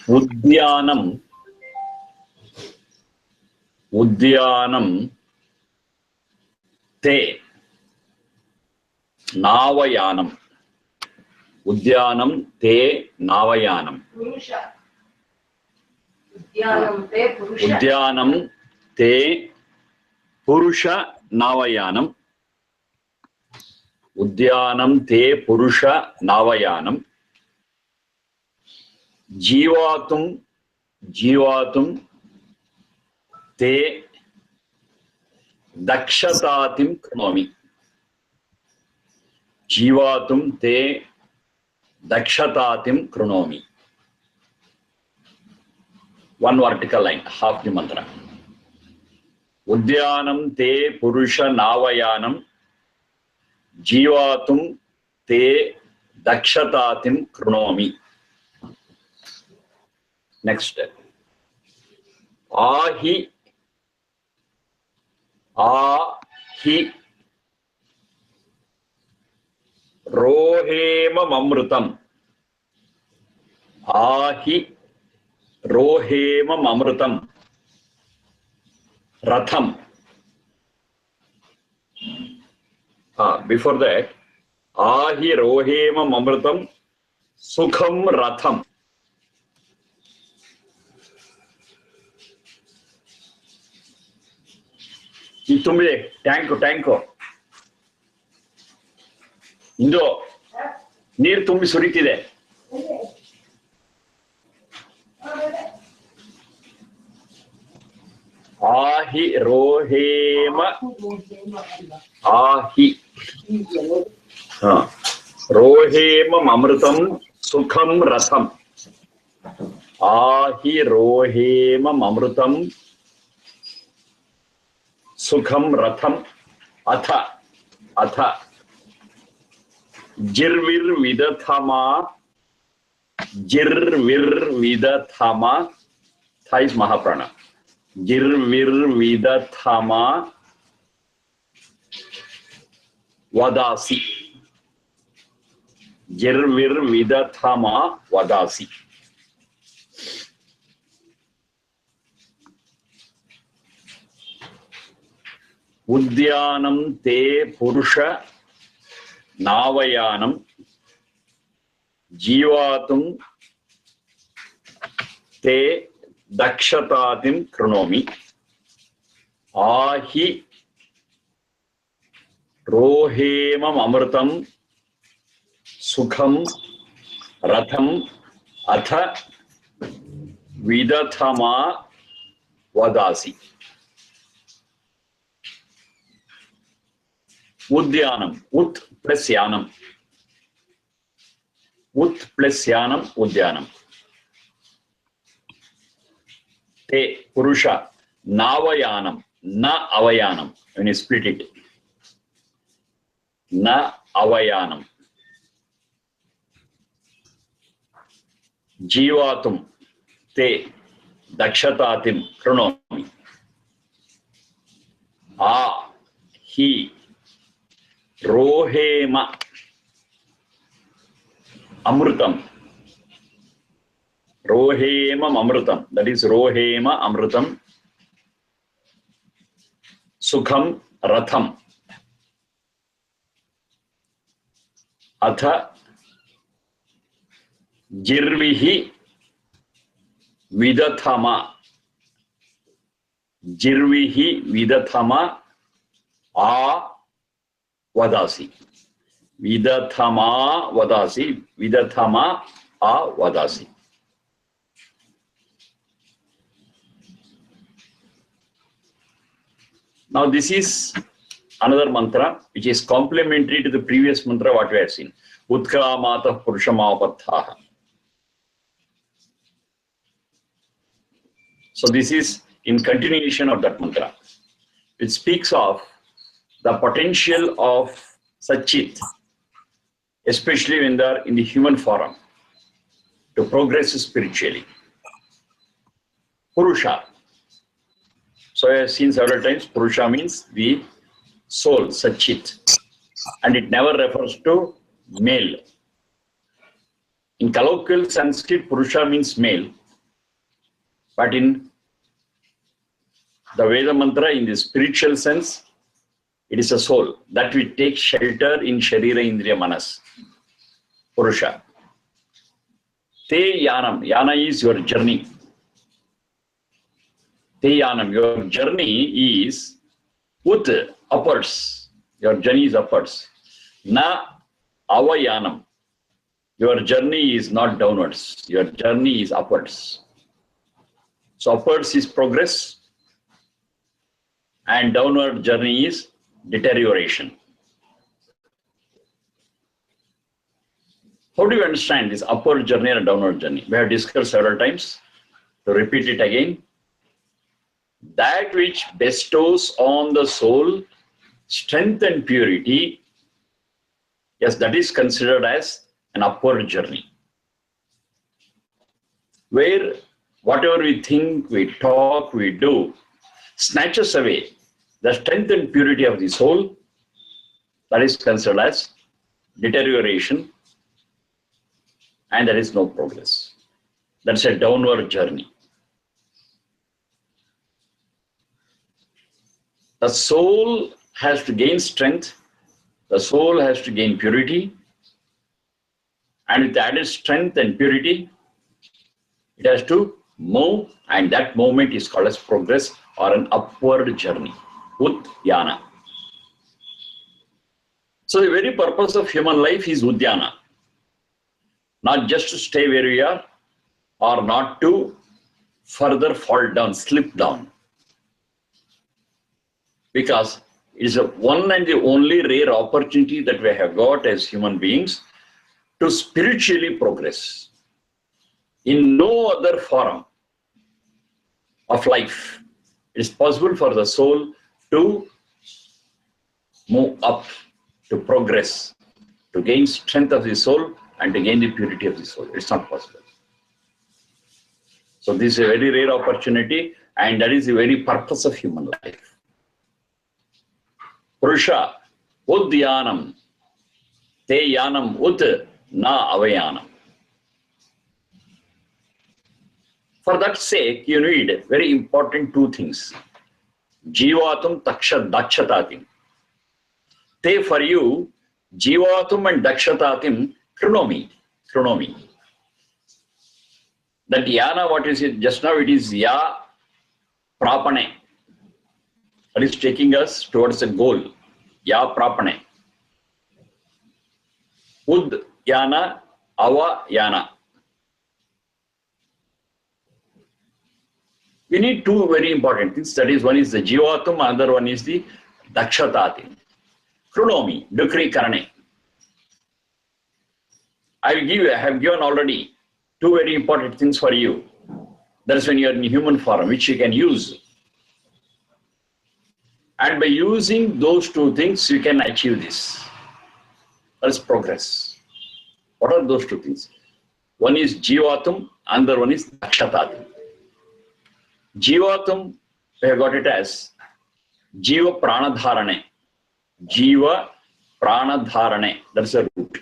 Udyanam te Navayanam. Udyanam te Navayanam. Udyanam te Purusha Navayanam. Udyanam te Purusha Navayanam. Jivatum te Dakshatatim Kronomi. Jivatum te Dakshatatim Kronomi. One vertical line, half the mantra. Udyanam te Purusha Navayanam. Jivatum te Dakshatatim Kronomi. Next step. Ahi rohema mamrutam. Ahi rohema mamrutam. Ratham. Before that, ahi rohema mamrutam sukham ratham. Itumbe, tanko. Indo, neer tumbi suritide. Ahi rohema. Ahi. Rohema mamrutam sukham ratham. Ahi rohema mamrutam Sukham Ratham Atha Jirvir Vidathama Tha is Mahaprana. Jirvir Vidathama Vadasi. Jirvir Vidathama Vadasi. Udyanam te Purusha Navayanam. Jivatum te Dakshatatim Kronomi. Ahi rohemam amrutam sukham ratham atha vidathama vadasi. Udyanam, Ut plus Yanam. Ut plus Yanam, Udyanam. Te Purusha Navayanam, Na Avayanam. When you split it, Na Avayanam. Jivatum te Dakshatatim Kronomi. He Rohema Amrutam. Rohema Amrutam. That is Rohema Amrutam. Sukham Ratham. Atha Jirvihi Vidathama. Jirvihi Vidathama Vadasi. Vidathama Vadasi. Vidathama Vadasi. Now this is another mantra which is complementary to the previous mantra what we have seen. Utkaramata Purushamapatthaha. So this is in continuation of that mantra. It speaks of the potential of Satchit, especially when they are in the human form, to progress spiritually. Purusha. So I have seen several times, Purusha means the soul, Satchit. And it never refers to male. In colloquial Sanskrit, Purusha means male. But in the Veda mantra, in the spiritual sense, it is a soul that will take shelter in Sharira Indriya Manas, Purusha. Te Yanam. Yana is your journey. Te Yanam. Your journey is ut, upwards. Your journey is upwards. Na Avayanam. Your journey is not downwards. Your journey is upwards. So upwards is progress, and downward journey is deterioration. How do you understand this upward journey and downward journey? We have discussed several times. To repeat it again, that which bestows on the soul strength and purity, yes, that is considered as an upward journey. Where whatever we think, we talk, we do, snatches away the strength and purity of the soul, that is considered as deterioration, and there is no progress. That's a downward journey. The soul has to gain strength, the soul has to gain purity, and with added strength and purity, it has to move, and that movement is called as progress or an upward journey. Udyana. So the very purpose of human life is Udyana. Not just to stay where we are, or not to further fall down, slip down. Because it is a one and the only rare opportunity that we have got as human beings to spiritually progress. In no other form of life, it is possible for the soul to move up, to progress, to gain strength of the soul and to gain the purity of the soul. It's not possible. So this is a very rare opportunity, and that is the very purpose of human life. Purusha, Udyanam, Te Yanam Ut, Na Avayanam. For that sake, you need very important two things. Jivatum Dakshatatim. Te for you, Jivatum and Dakshatatim, Chronomi. That Yana, what is it? Just now it is Ya Prapane. That is taking us towards a goal. Ya Prapane. Ud Yana, Ava Yana. We need two very important things. That is, one is the Jivatum, another one is the Dakshatatim. Chronomi, Dukri Karane. I have given already two very important things for you. That is when you are in human form, which you can use. And by using those two things, you can achieve this. That is progress. What are those two things? One is Jivatum, another one is Dakshatatim. Jivatum, we have got it as Jiva Pranadharane. Jiva Pranadharane. That's a root.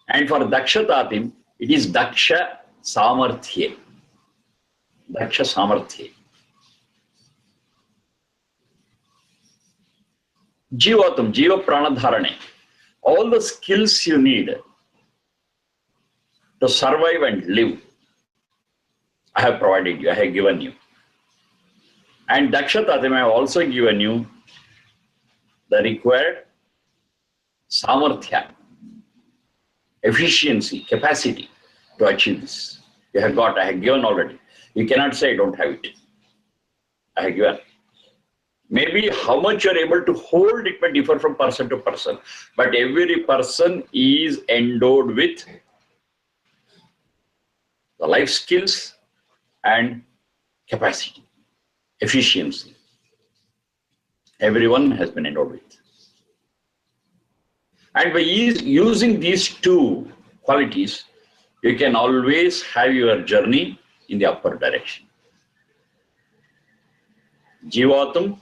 And for Dakshatatim, it is Daksha Samarthye. Daksha Samarthye. Jivatum, Jiva Pranadharane. All the skills you need to survive and live, I have provided you, I have given you. And Dakshatatim, I have also given you the required Samarthya, efficiency, capacity to achieve this. You have got, I have given already. You cannot say I don't have it. I have given. Maybe how much you are able to hold, it may differ from person to person. But every person is endowed with the life skills and capacity, efficiency. Everyone has been endowed with. And by using these two qualities, you can always have your journey in the upward direction. Jivatam,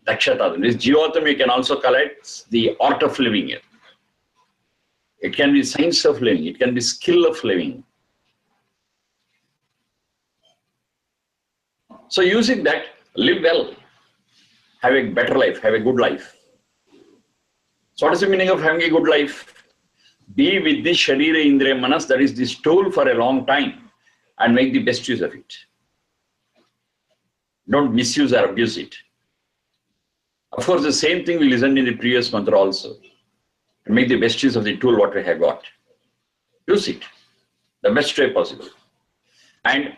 Dakshatatam. This Jivatam you can also call it the art of living. It can be science of living. It can be skill of living. So using that, live well, have a better life, have a good life. So what is the meaning of having a good life? Be with the Sharira Indriya Manas, that is this tool, for a long time and make the best use of it. Don't misuse or abuse it. Of course, the same thing we listened in the previous mantra also. And make the best use of the tool what we have got. Use it the best way possible. And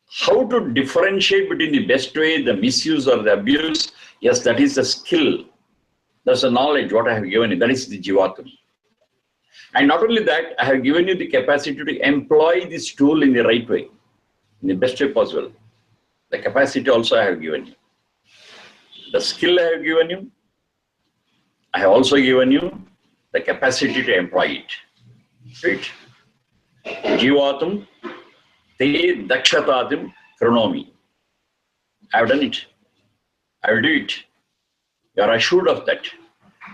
how to differentiate between the best way, the misuse or the abuse, yes, that is the skill. That's the knowledge what I have given you. That is the Jivatam. And not only that, I have given you the capacity to employ this tool in the right way, in the best way possible. The capacity also I have given you. The skill I have given you, I have also given you the capacity to employ it. Right? Jivatam te dakshatatim kranomi. I have done it. I will do it. You are assured of that.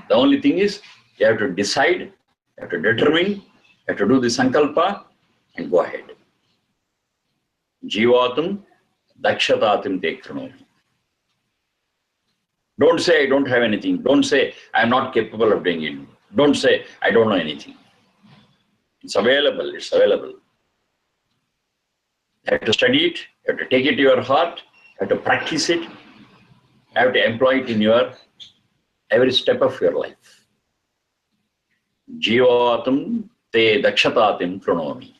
The only thing is, you have to decide, you have to determine, you have to do the sankalpa and go ahead. Jivatam dakshatatim te kranomi. Don't say, I don't have anything. Don't say, I am not capable of doing it. Don't say, I don't know anything. It's available. It's available. You have to study it. You have to take it to your heart. You have to practice it. You have to employ it in your every step of your life. Jivatam te dakshatatim kranomi.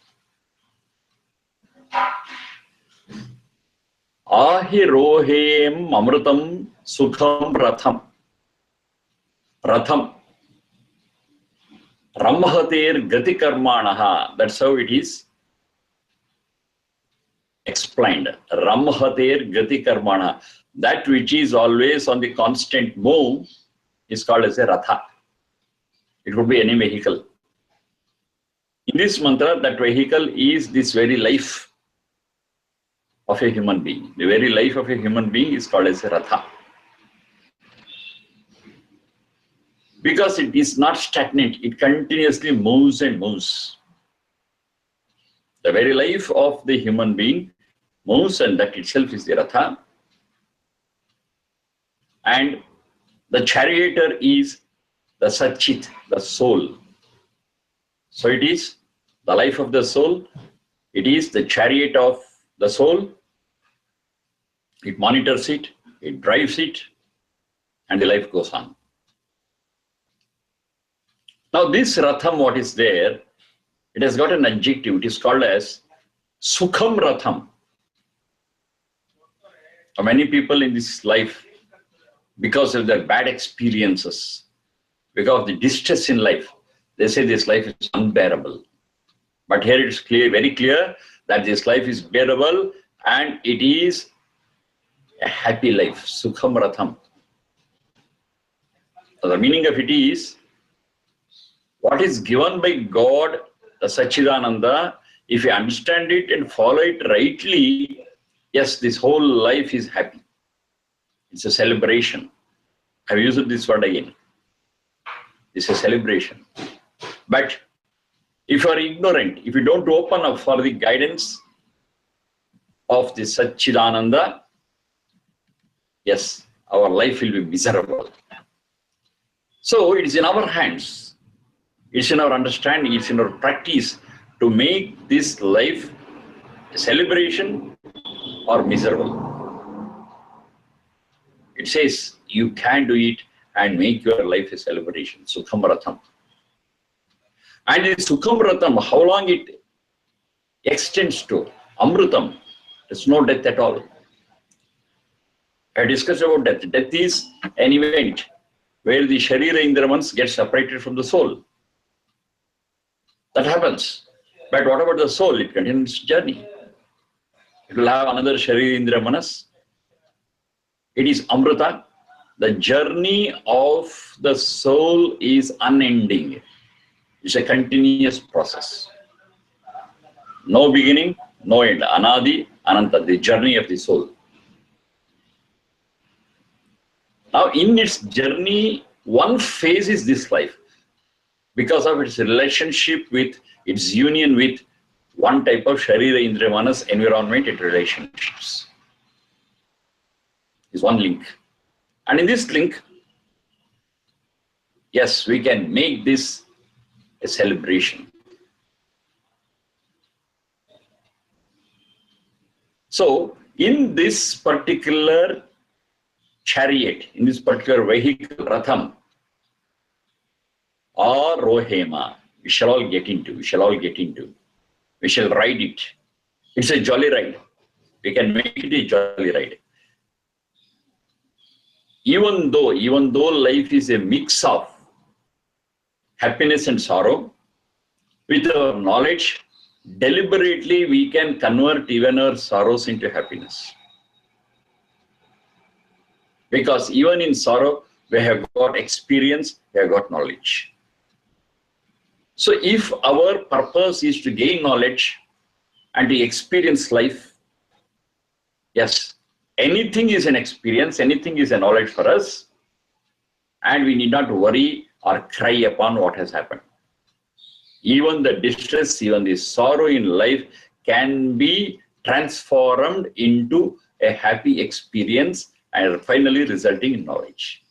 Ahirohem amrutam sukham ratham. Ratham. Ramhater gati karmanaha. That's how it is explained. Ramhater gati karmanaha. That which is always on the constant move is called as a ratha. It could be any vehicle. In this mantra, that vehicle is this very life of a human being. The very life of a human being is called as a ratha. Because it is not stagnant, it continuously moves and moves. The very life of the human being moves, and that itself is the ratha. And the charioteer is the Satchit, the soul. So it is the life of the soul. It is the chariot of the soul. It monitors it, it drives it, and the life goes on. Now this Ratham, what is there, it has got an adjective. It is called as Sukham Ratham. Many people in this life, because of their bad experiences, because of the distress in life, they say this life is unbearable. But here it is clear, very clear, that this life is bearable and it is a happy life. Sukham Ratham. So the meaning of it is, what is given by God, the Sachidananda, if you understand it and follow it rightly, yes, this whole life is happy. It's a celebration. I've used this word again. It's a celebration. But if you are ignorant, if you don't open up for the guidance of the Sachidananda, yes, our life will be miserable. So it is in our hands. It's in our understanding, it's in our practice to make this life a celebration or miserable. It says you can do it and make your life a celebration. Sukham Ratham. And in Sukham Ratham, how long it extends to? Amrutam. There's no death at all. I discussed about death. Death is an event where the Sharira Indramans get separated from the soul. That happens. But what about the soul? It continues its journey. It will have another Sharira Indra Manas. It is Amrita. The journey of the soul is unending. It's a continuous process. No beginning, no end. Anadi, Ananta, the journey of the soul. Now, in its journey, one phase is this life. Because of its relationship with, its union with one type of Sharira Indriya Manas environment, it relationships. is one link. And in this link, yes, we can make this a celebration. So in this particular chariot, in this particular vehicle, Ratham, or Rohema, we shall all get into, we shall ride it. It's a jolly ride. We can make it a jolly ride. Even though life is a mix of happiness and sorrow, with our knowledge, deliberately we can convert even our sorrows into happiness. Because even in sorrow, we have got experience, we have got knowledge. So if our purpose is to gain knowledge and to experience life, yes, anything is an experience, anything is a knowledge for us, and we need not worry or cry upon what has happened. Even the distress, even the sorrow in life can be transformed into a happy experience and finally resulting in knowledge.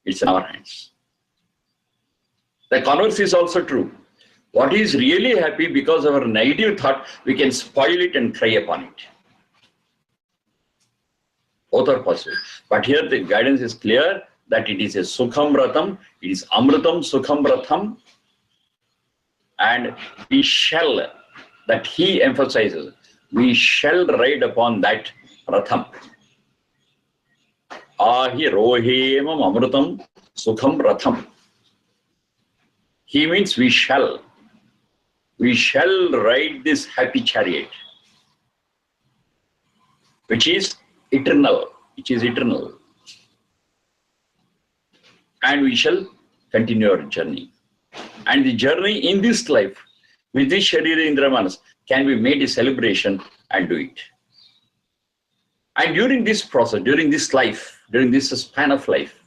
It's in our hands. The converse is also true. What is really happy, because of our negative thought, we can spoil it and cry upon it. Both are possible. But here the guidance is clear that it is a Sukham Ratham, it is Amritam Sukham Ratham, and we shall, that he emphasizes, we shall ride upon that Ratham. Ahi Rohemam Amritam Sukham Ratham. He means we shall ride this happy chariot, which is eternal, and we shall continue our journey. And the journey in this life, with this Sharira Indra Manas, can be made a celebration and do it. And during this process, during this life, during this span of life,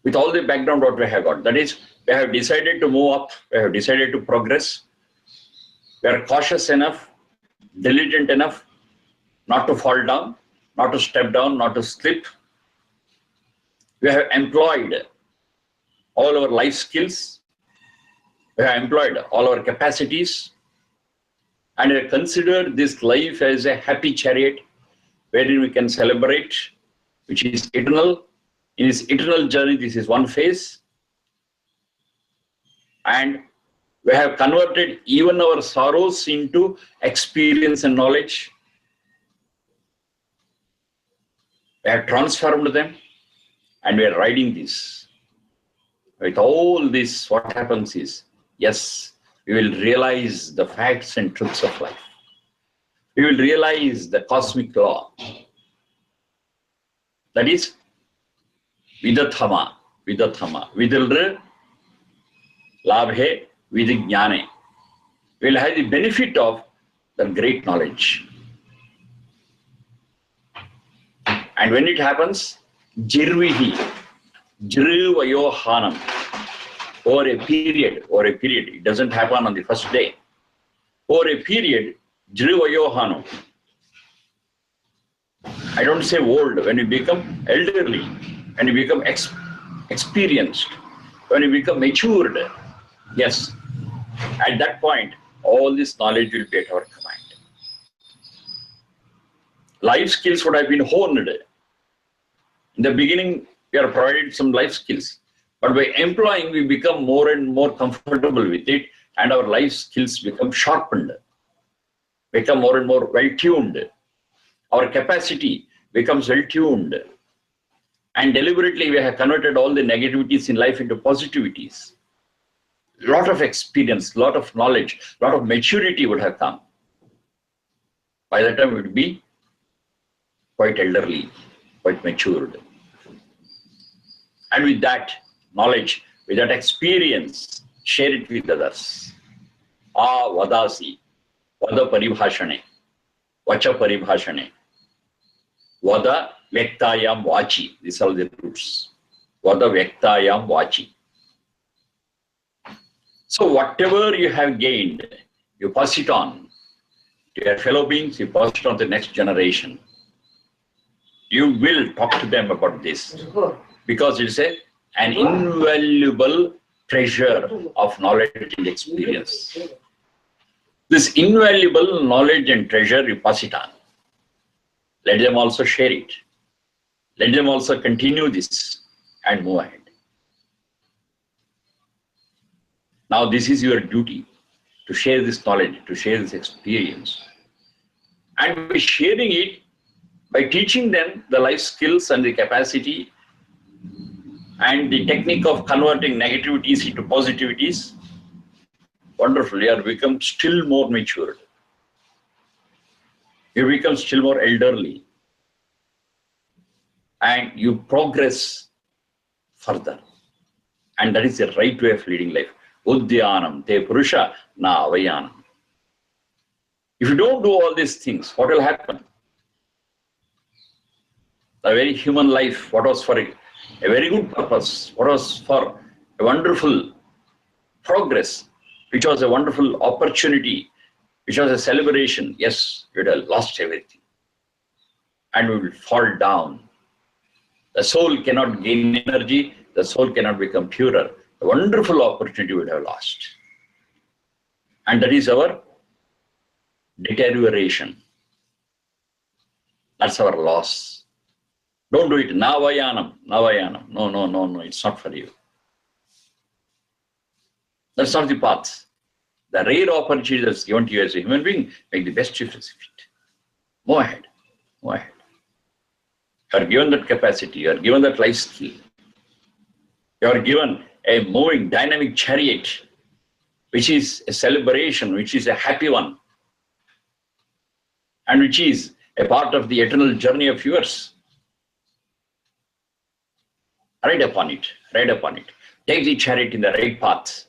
with all the background what we have got, that is, we have decided to move up, we have decided to progress, we are cautious enough, diligent enough not to fall down, not to step down, not to slip. We have employed all our life skills, we have employed all our capacities, and we have considered this life as a happy chariot wherein we can celebrate, which is eternal. In this eternal journey, this is one phase. And we have converted even our sorrows into experience and knowledge. We have transformed them, and we are riding this. With all this, what happens is, yes, we will realize the facts and truths of life. We will realize the cosmic law. That is, Vidathama, Vidilre, Labhe, Vidignane. We will have the benefit of the great knowledge. And when it happens, Jirvihi, Jirvayohanam, over a period, it doesn't happen on the first day. Over a period, Jirvayohanam. I don't say old, when you become elderly, when you become experienced, when you become matured, yes, at that point, all this knowledge will be at our command. Life skills would have been honed. In the beginning, we are provided some life skills, but by employing, we become more and more comfortable with it, and our life skills become sharpened, become more and more well-tuned. Our capacity becomes well-tuned. And deliberately, we have converted all the negativities in life into positivities. A lot of experience, a lot of knowledge, a lot of maturity would have come. By that time, we would be quite elderly, quite matured. And with that knowledge, with that experience, share it with others. Vadasi, Vada Paribhashane, Vacha Paribhashane, Vada Vyaktayam Vachi. These are the roots. Vada Vyaktayam Vachi. So whatever you have gained, you pass it on. to your fellow beings, you pass it on to the next generation. You will talk to them about this because it's an invaluable treasure of knowledge and experience. This invaluable knowledge and treasure, you pass it on. Let them also share it. Let them also continue this and move ahead. Now, this is your duty to share this knowledge, to share this experience. And by sharing it, by teaching them the life skills and the capacity and the technique of converting negativities into positivities, wonderful, you have become still more matured. You become still more elderly. And you progress further. And that is the right way of leading life. Udyanam te purusha na avayanam. If you don't do all these things, what will happen? The very human life, what was for a very good purpose, what was for a wonderful progress, which was a wonderful opportunity, which was a celebration, yes, we would have lost everything. And we will fall down. The soul cannot gain energy, the soul cannot become purer. A wonderful opportunity we would have lost. And that is our deterioration. That's our loss. Don't do it. Navayanam, Navayanam. No, it's not for you. That's not the path. The rare opportunity that's given to you as a human being, make the best use of it. Move ahead. Move ahead. You are given that capacity, you are given that life skill. You are given a moving, dynamic chariot, which is a celebration, which is a happy one, and which is a part of the eternal journey of yours. Ride upon it, ride upon it. Take the chariot in the right path.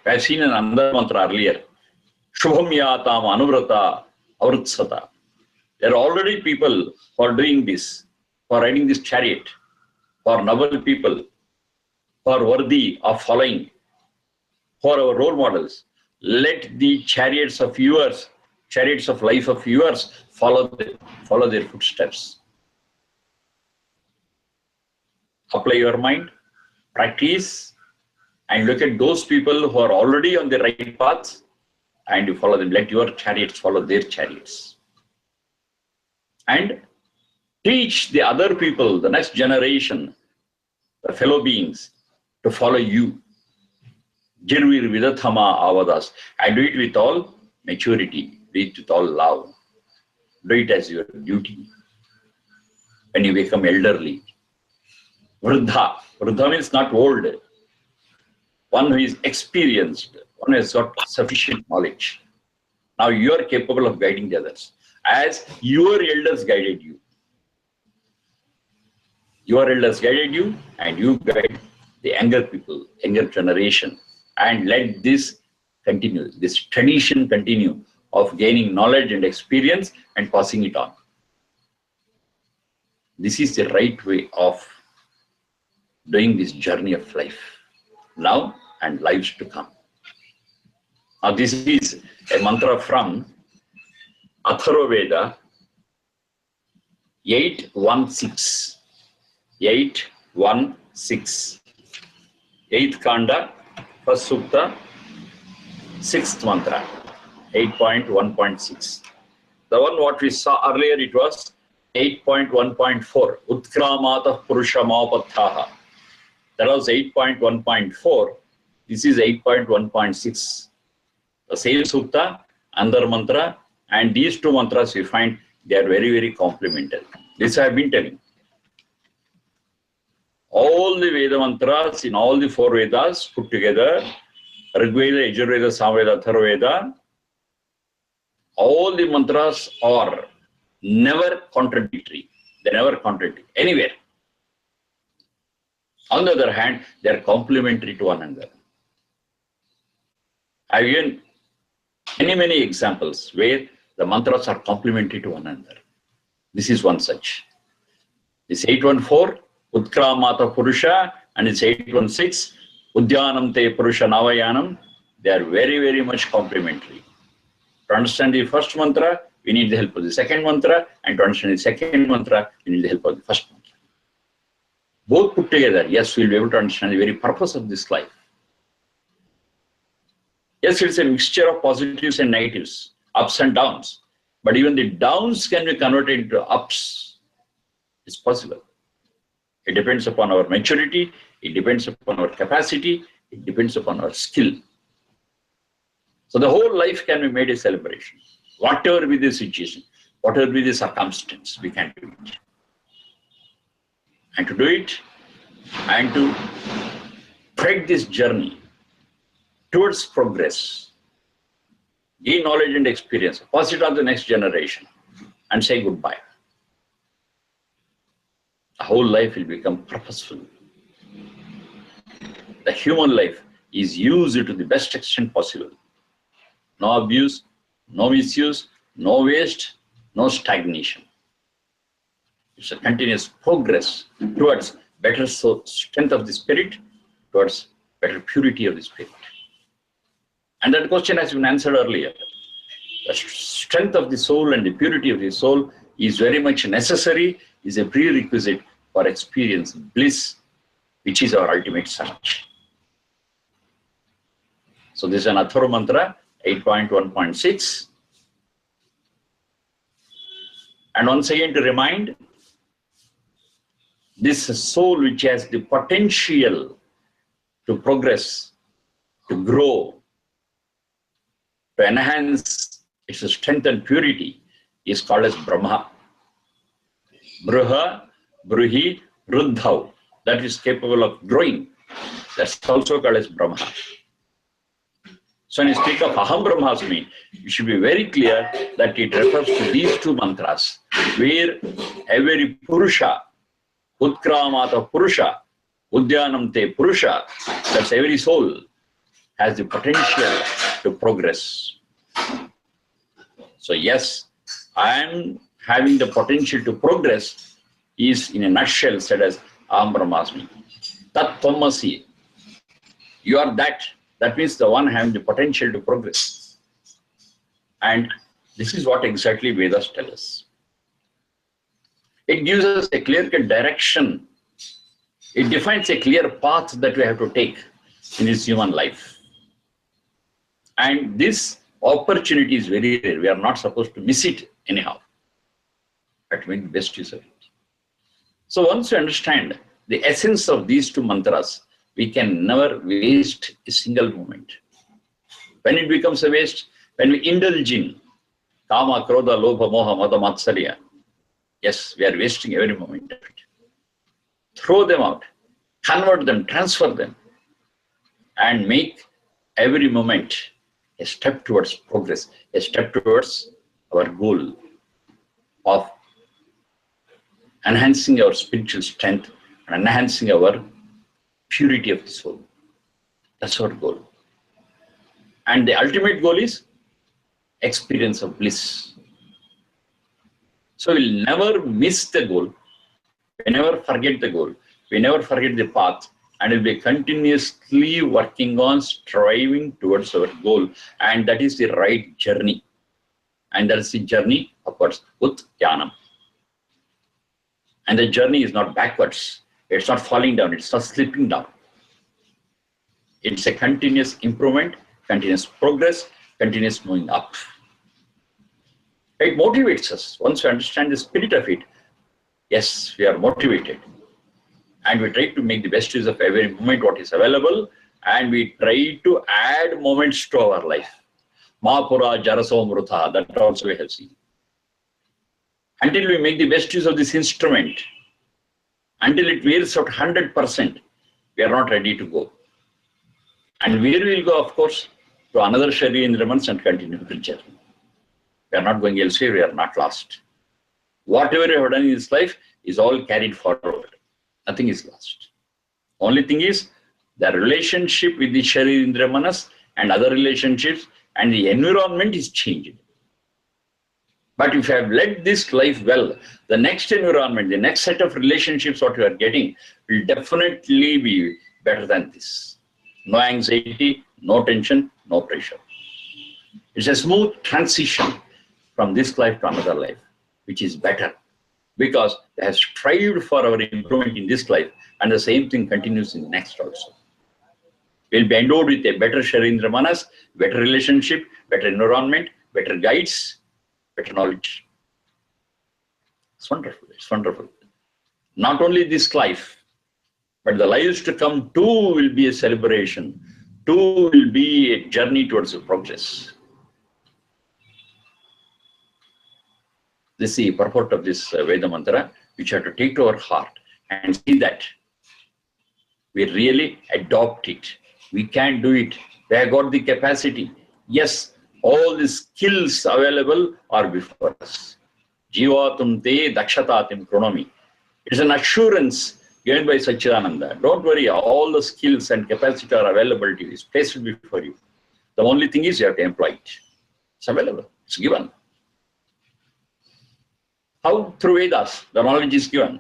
I have seen another mantra earlier. Shubham yatam anuvrata avrutsata. There are already people who are doing this, for riding this chariot, for noble people, for worthy of following, for our role models. Let the chariots of yours, chariots of life of yours, follow their footsteps. Apply your mind, practice, and look at those people who are already on the right path, and you follow them. Let your chariots follow their chariots. And teach the other people, the next generation, the fellow beings, to follow you. Jirvir vidathama avadas. And do it with all maturity, do it with all love. Do it as your duty. When you become elderly. Vruddha. Vruddha means not old. One who is experienced, one who has got sufficient knowledge. Now you are capable of guiding the others, as your elders guided you. Your elders guided you, and you guide the younger people, younger generation, and let this continue, this tradition continue of gaining knowledge and experience and passing it on. This is the right way of doing this journey of life, now and lives to come. Now this is a mantra from Atharva Veda 8.1.6. 8.1.6. 8th Kanda, 1st Sukta, 6th mantra, 8.1.6. The one what we saw earlier, it was 8.1.4. Utkramata Purushamapathaha. That was 8.1.4. This is 8.1.6. The same Sukta, another mantra, and these two mantras we find they are very, very complementary. This I have been telling. All the Veda mantras in all the four Vedas put together, Rigveda, Yajurveda, Samveda, Atharvaveda, all the mantras are never contradictory. They never contradict anywhere. On the other hand, they are complementary to one another. I have given many examples where the mantras are complementary to one another. This is one such. This 8.1.4, Utkramata Purusha, and it's 8.1.6, Udyanam te Purusha Navayanam. They are very, very much complementary. To understand the first mantra, we need the help of the second mantra, and to understand the second mantra, we need the help of the first mantra. Both put together, yes, we'll be able to understand the very purpose of this life. Yes, it's a mixture of positives and negatives, ups and downs. But even the downs can be converted into ups. It's possible. It depends upon our maturity, it depends upon our capacity, it depends upon our skill. So the whole life can be made a celebration. Whatever be the situation, whatever be the circumstance, we can do it. And to do it, and to tread this journey towards progress, gain knowledge and experience, pass it on to the next generation, and say goodbye. The whole life will become purposeful. The human life is used to the best extent possible. No abuse, no misuse, no waste, no stagnation. It's a continuous progress towards better strength of the spirit, towards better purity of the spirit. And that question has been answered earlier. The strength of the soul and the purity of the soul is very much necessary, is a prerequisite for experience bliss, which is our ultimate search. So this is an Atharva mantra, 8.1.6. And once again to remind, this soul which has the potential to progress, to grow, to enhance its strength and purity is called as Brahma. Bruha, Bruhi, Ruddhav. That is capable of growing. That's also called as Brahma. So when you speak of Aham Brahmasmi, you should be very clear that it refers to these two mantras, where every Purusha, Utkramata Purusha, Udyanam Te Purusha, that's every soul, has the potential to progress. So yes, I am having the potential to progress is in a nutshell said as Aham Brahmasmi. Tat Tvamasi. You are that. That means the one having the potential to progress. And this is what exactly Vedas tell us. It gives us a clear-cut direction. It defines a clear path that we have to take in this human life. And this opportunity is very rare. We are not supposed to miss it anyhow. But make the best use of it. So once we understand the essence of these two mantras, we can never waste a single moment. When it becomes a waste, when we indulge in kama, krodha, lobha, moha, mada, matsarya, yes, we are wasting every moment of it. Throw them out, convert them, transfer them, and make every moment a step towards progress, a step towards our goal of enhancing our spiritual strength and enhancing our purity of the soul. That's our goal. And the ultimate goal is experience of bliss. So we'll never miss the goal. We never forget the goal. We never forget the path. And we'll be continuously working on striving towards our goal. And that is the right journey. And that is the journey upwards, Udyanam. And the journey is not backwards. It's not falling down. It's not slipping down. It's a continuous improvement, continuous progress, continuous moving up. It motivates us. Once we understand the spirit of it, yes, we are motivated. And we try to make the best use of every moment what is available. And we try to add moments to our life. Mahapura, Jaraso, Mrutha, that also we have seen. Until we make the best use of this instrument, until it wears out 100%, we are not ready to go. And where we will go, of course, to another Shari Indramans and continue the journey. We are not going elsewhere, we are not lost. Whatever we have done in this life is all carried forward. Nothing is lost. Only thing is, the relationship with the Shari Indramanas and other relationships and the environment is changed. But if you have led this life well, the next environment, the next set of relationships what you are getting will definitely be better than this. No anxiety, no tension, no pressure. It's a smooth transition from this life to another life, which is better because they have strived for our improvement in this life, and the same thing continues in the next also. We'll be endowed with a better Sharindra Manas, better relationship, better environment, better guides, better knowledge. It's wonderful. It's wonderful. Not only this life, but the lives to come too will be a celebration, too will be a journey towards the progress. This is the purport of this Veda mantra, which you have to take to our heart and see that we really adopt it. We can do it. We have got the capacity. Yes, all the skills available are before us. Jivatum te dakshatatim kronomi. It's an assurance given by Sachidananda. Don't worry, all the skills and capacity are available to you. It's placed before you. The only thing is you have to employ it. It's available. It's given. How? Through Vedas, the knowledge is given.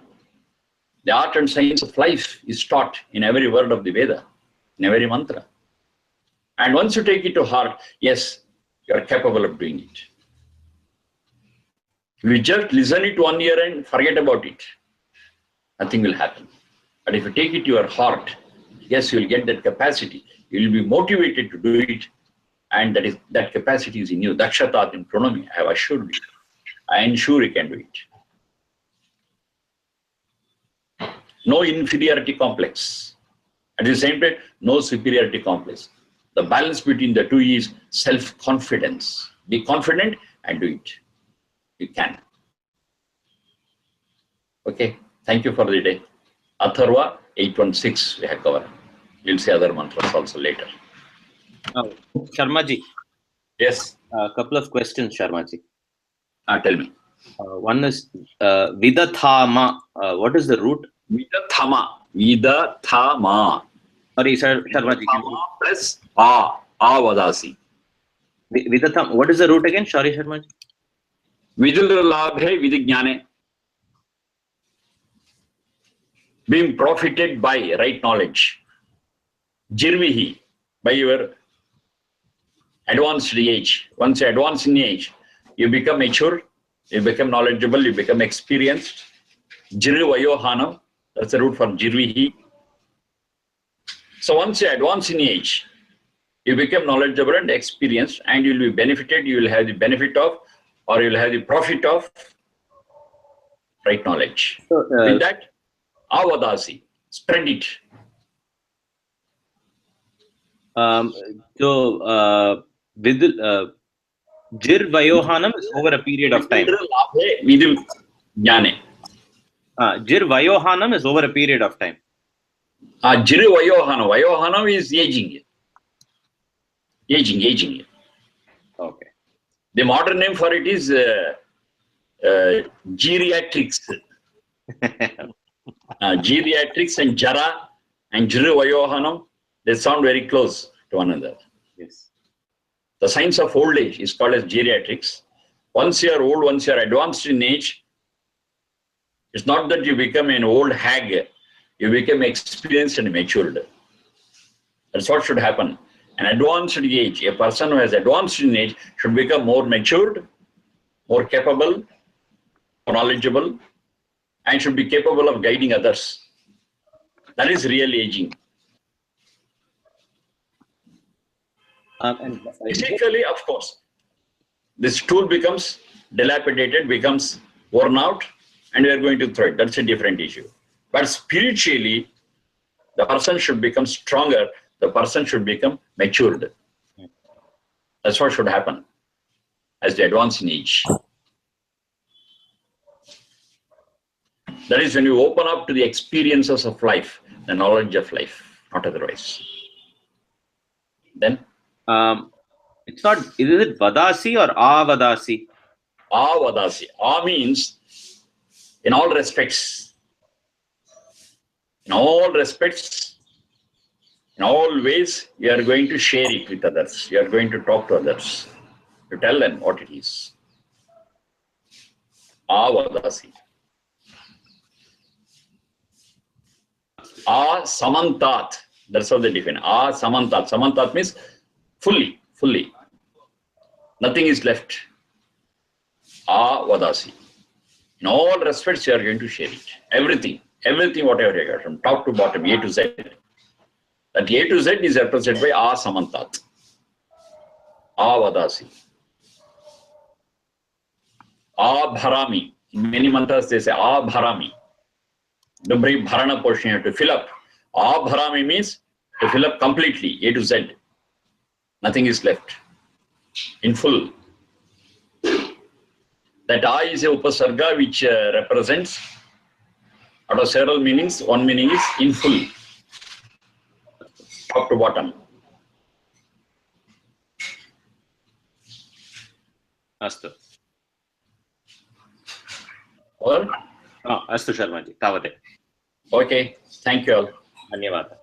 The art and science of life is taught in every word of the Veda, in every mantra. And once you take it to heart, yes, you are capable of doing it. If you just listen it 1 year and forget about it, nothing will happen. But if you take it to your heart, yes, you will get that capacity. You will be motivated to do it, and that capacity is in you. Dakshatatim kronomi, I have assured you. I am sure you can do it. No inferiority complex. At the same time, no superiority complex. The balance between the two is self-confidence. Be confident and do it. You can. Okay, thank you for the day. Atharva 816 we have covered. You'll see other mantras also later. Sharmaji. Yes. A couple of questions, Sharmaji. Tell me. One is Vidathama. What is the root? Vidathama. Vidathama. Sorry, sir, Sharmaji. Plus Avadasi. Vidathama. What is the root again? Sorry, Sharmaji. Vidulabhe Vidignane. Being profited by right knowledge. Jirvihi, by your advanced age. Once you advance in age, you become mature, you become knowledgeable, you become experienced. Jirvayohanam, that's the root for Jirvihi. So once you advance in age, you become knowledgeable and experienced, and you will be benefited, you will have the benefit of, or you will have the profit of right knowledge. So, with that, Avadasi, spread it. Jir Vayohanam is over a period of time. Jir Vayohanam is over a period of time. Jir Vayohanam. Vayohanam is aging. Aging. Okay. The modern name for it is geriatrics. Geriatrics and Jara and Jir Vayohanam, they sound very close to one another. Yes. The science of old age is called as geriatrics. Once you are old, once you are advanced in age, it's not that you become an old hag, you become experienced and matured. That's what should happen. An advanced age, a person who has advanced in age should become more matured, more capable, more knowledgeable, and should be capable of guiding others. That is real aging. Physically, of course, this tool becomes dilapidated, becomes worn out, and we are going to throw it. That's a different issue. But spiritually, the person should become stronger. The person should become matured. That's what should happen as they advance in age. That is when you open up to the experiences of life, the knowledge of life, not otherwise. Then? It's not, is it Vadasi or Avadasi? Avadasi. A means in all respects. In all respects, in all ways, you are going to share it with others. You are going to talk to others. You tell them what it is. Avadasi. Samantat. That's how they define. Samantat. Samantat means fully. Nothing is left. Vadasi. In all respects, you are going to share it. Everything, whatever you got, from top to bottom, A to Z. That A to Z is represented by Samantat. Vadasi. Bharami. In many mantras, they say Bharami. The very Bharana portion you have to fill up. Bharami means to fill up completely, A to Z. Nothing is left. In full. That A is a upasarga which represents, out of several meanings, one meaning is in full. Top to bottom. Astu. Or? Astu Sharmaji, tavate. Okay, thank you all. Dhanyavada.